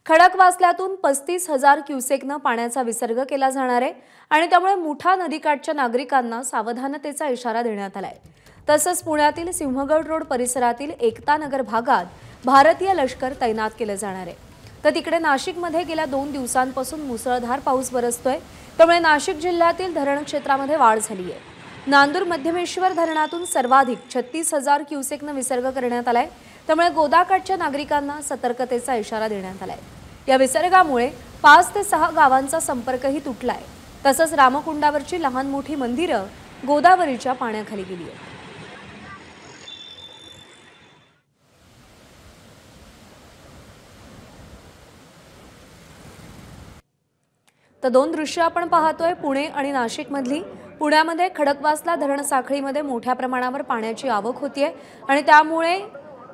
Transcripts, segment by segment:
खडकवासल्यातून 35,000 क्युसेकनं पाण्याचा विसर्ग केला जाणार आहे आणि त्यामुळे मुठा नदीकाठच्या नागरिकांना सावधानतेचा इशारा देण्यात आलाय। तसंच पुण्यातील सिंहगड रोड परिसरातील एकता नगर भागात भारतीय लष्कर तैनात केले जाणार आहे। तर तिकडे नाशिकमध्ये गेल्या 2 दिवसांपासून मुसळधार पाऊस बरसतोय, त्यामुळे नाशिक जिल्ह्यातील धरण क्षेत्रामध्ये वाढ झाली आहे। नांदूर मध्यमेश्वर धरणातून सर्वाधिक 36,000 क्युसेकनं विसर्ग करण्यात आलाय, त्यामुळे गोदाकाठच्या नागरिकांना सतर्कतेचा इशारा देण्यात आलाय। या विसर्गामुळे 5 ते 6 गावांचा संपर्कही तुटलाय। तसंच रामकुंडावरची लहान मोठी मंदिरं गोदावरीच्या पाण्याखाली गेली आहेत। तर 2 दृश्य आपण पाहतोय पुणे आणि नाशिक मधली। पुण्यामध्ये खडकवासला धरण साखळीमध्ये मोठ्या प्रमाणावर पाण्याची आवक होतीये आणि त्यामुळे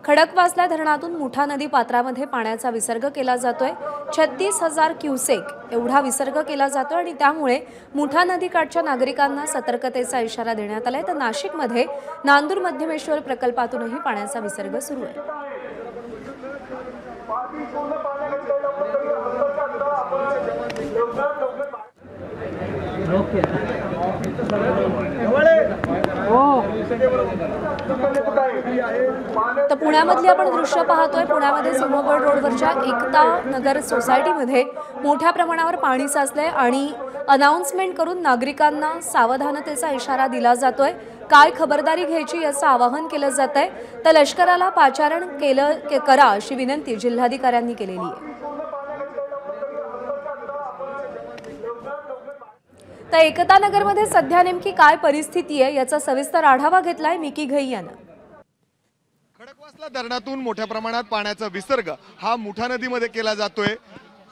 खडकवासला धरणातून मुठा नदी पात्रामध्ये पाण्याचा विसर्ग केला जातोय। 36,000 क्युसेक एवढा विसर्ग केला जातोय आणि त्यामुळे मुठा नदीकाठच्या नागरिकांना सतर्कतेचा इशारा देण्यात आलाय। तर नाशिकमध्ये नांदूर मध्यमेश्वर प्रकल्पातूनही पाण्याचा विसर्ग सुरू आहे। तर पुण्यामधली आपण दृश्य पाहतोय। पुण्यामध्ये सिंहगड रोडवरच्या एकता नगर सोसायटीमध्ये मोठ्या प्रमाणावर पाणी साचलंय आणि अनाउन्समेंट करून नागरिकांना सावधानतेचा इशारा दिला जातोय। काय खबरदारी घ्यायची याचं आवाहन केलं जातंय। तर लष्कराला पाचारण करा अशी विनंती जिल्हाधिकाऱ्यांनी केलेली आहे। तर एकता नगरमध्ये सध्या नेमकी काय परिस्थिती आहे याचा सविस्तर आढावा घेतलाय मिकी घई यानं। खडकवासला धरणातून मोठ्या प्रमाणात पाण्याचा विसर्ग हा मुठा नदीमध्ये केला जातोय।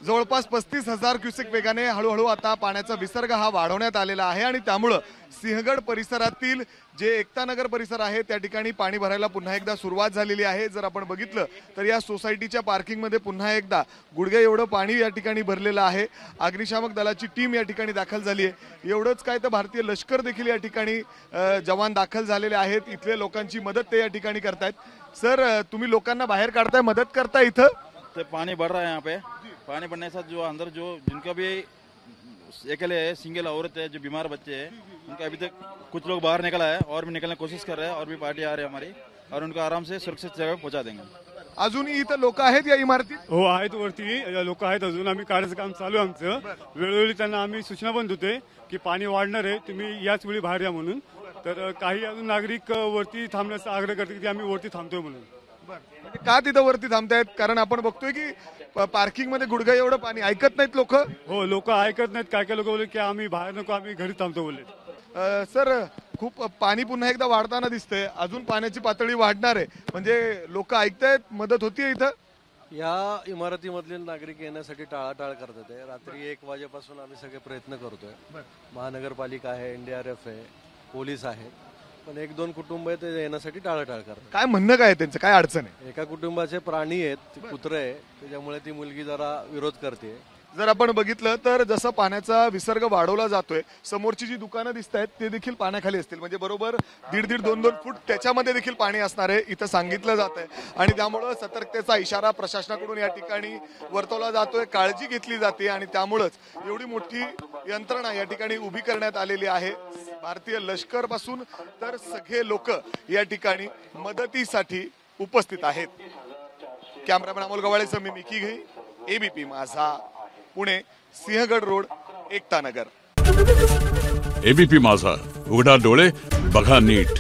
जवळपास 35,000 क्युसेक वेगाने हळूहळू आता पाण्याचा विसर्ग हा वाढवण्यात आलेला आहे आणि त्यामुळे सिंहगड परिसरातील जे एकता नगर परिसर आहे त्या ठिकाणी पाणी भरायला पुन्हा एकदा सुरुवात झालेली आहे। जर आपण बघितलं तर या सोसायटीच्या पार्किंगमध्ये पुन्हा एकदा गुडघे एवढं पाणी या ठिकाणी भरलेलं आहे। अग्निशामक दलाची टीम या ठिकाणी दाखल झाली आहे। एवढंच काय तर भारतीय लष्कर देखील या ठिकाणी जवान दाखल झालेले आहेत। इथले लोकांची मदत ते या ठिकाणी करतायत। सर, तुम्ही लोकांना बाहेर काढताय, मदत करताय इथं? तो पानी बढ़ रहा है यहाँ पे। पानी बढ़ने के साथ जो अंदर जो जिनका भी अकेले है, सिंगल औरत है, जो बीमार बच्चे हैं, उनका अभी तक कुछ लोग बाहर निकला है और भी निकलने की कोशिश कर रहे हैं और भी पार्टी आ रही है हमारी और उनको आराम से सुरक्षित जगह पहुंचा देंगे। अजूनही इथं लोक आहेत या इमारतीत? हो, आहेत वरती लोक आहेत अजून। आम्ही काढायचं काम चालू आहे आमचं। वेळोवेळी त्यांना आम्ही सूचना पण देतोय की पाणी वाढणार आहे, तुम्ही याच वेळी बाहेर या म्हणून। तर काही अजून नागरिक वरती थांबण्याचा आग्रह करतात की आम्ही वरती थांबतोय म्हणून। म्हणजे का तिथं वरती थांबतायत? कारण आपण बघतोय की पार्किंग मध्ये गुडघा एवढं पाणी, ऐकत नाहीत लोक? हो, लोक ऐकत नाहीत। काय लोक बोलले की आम्ही बाहेर नको, आम्ही घरी थांबतो बोलले। सर, खूप पाणी पुन्हा एकदा वाढताना दिसतंय, अजून पाण्याची पातळी वाढणार आहे, म्हणजे लोक ऐकतायत, मदत होतीये इथं? या इमारतीमधले नागरिक येण्यासाठी टाळाटाळ करतात आहे। रात्री 1 वाजेपासून आम्ही सगळे प्रयत्न करतोय। महानगरपालिका आहे, NDRF आहे, पोलीस आहे, पण 1-2 कुटुंब आहेत ते येण्यासाठी टाळाटाळ करतात। काय म्हणणं काय त्यांचं, काय अडचण आहे? एका कुटुंबाचे प्राणी आहेत, कुत्रे आहे, त्याच्यामुळे ती मुलगी जरा विरोध करते। जर आपण बघितलं तर जसं पाण्याचा विसर्ग वाढवला जातोय, समोरची जी दुकानं दिसत आहेत ते देखील पाण्याखाली असतील, म्हणजे बरोबर 1.5-2 फूट त्याच्यामध्ये देखील पाणी असणार आहे इथं सांगितलं जात आहे। आणि त्यामुळे सतर्कतेचा इशारा प्रशासनाकडून या ठिकाणी वर्तवला जातोय, काळजी घेतली जाते आणि त्यामुळेच एवढी मोठी यंत्रणा या ठिकाणी उभी करण्यात आलेली आहे। भारतीय लष्कर पासून तर सगळे लोक या ठिकाणी मदतीसाठी उपस्थित आहेत। कॅमेरामॅन अमोल गवाळेसह मी मिकी घई, ABP माझा, पुणे, सिंहगड रोड, एकता नगर। ABP माझा, उघडा डोळे बघा नीट।